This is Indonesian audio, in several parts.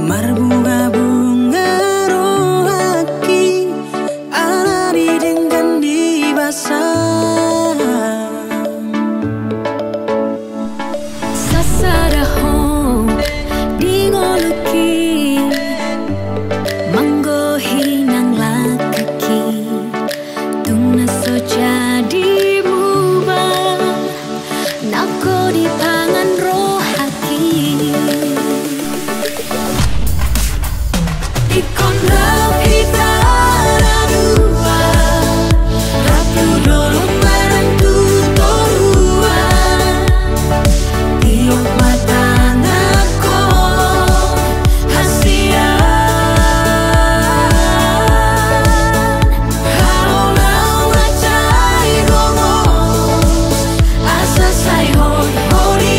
Marbunga-bunga rohaki alari dengan dibasa Sasaraho dingoluki manggohi nang lakaki tungna so jadi mubah nako di pangan rohaki ikon rap kita dua rapu dolong barang tu torua tiok mata nako hasian halau macai gomo asa sai hori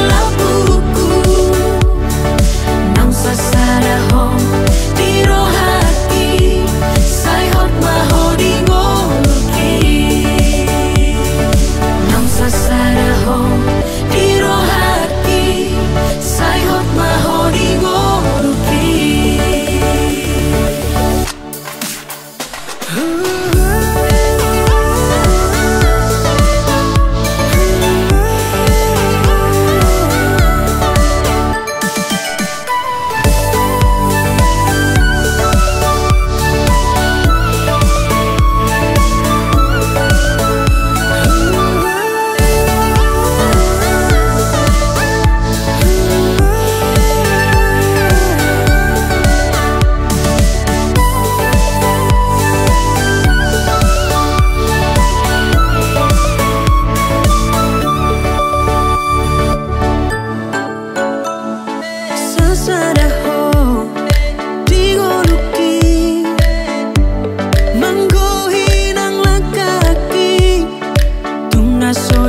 lapuku nang sasaraho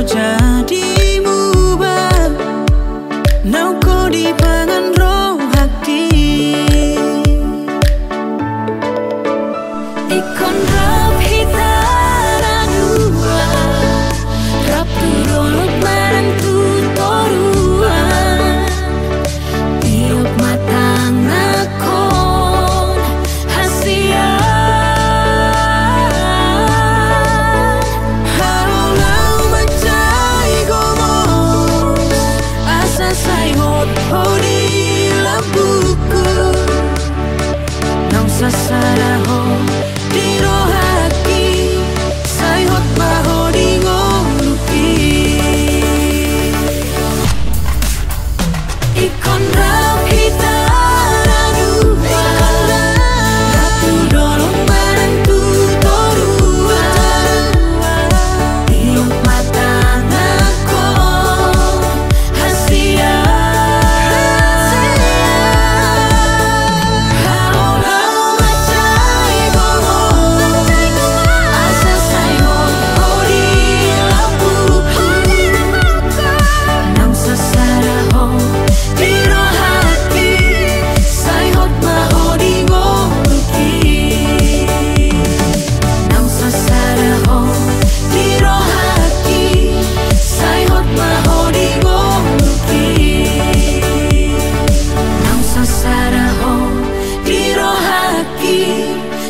jadi mubah nau ko di pangan rohaki ikon rap hitara dua rap tu dolok barang tu torua tiok mata ngakon hasian hori labuku nang sasaraho di rohaki sayot bahori ngoluki ikon rap hitara dua ratu dolong barang tu torua tiok mata nako hasian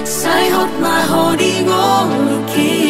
Sai hot mahodi ngoluki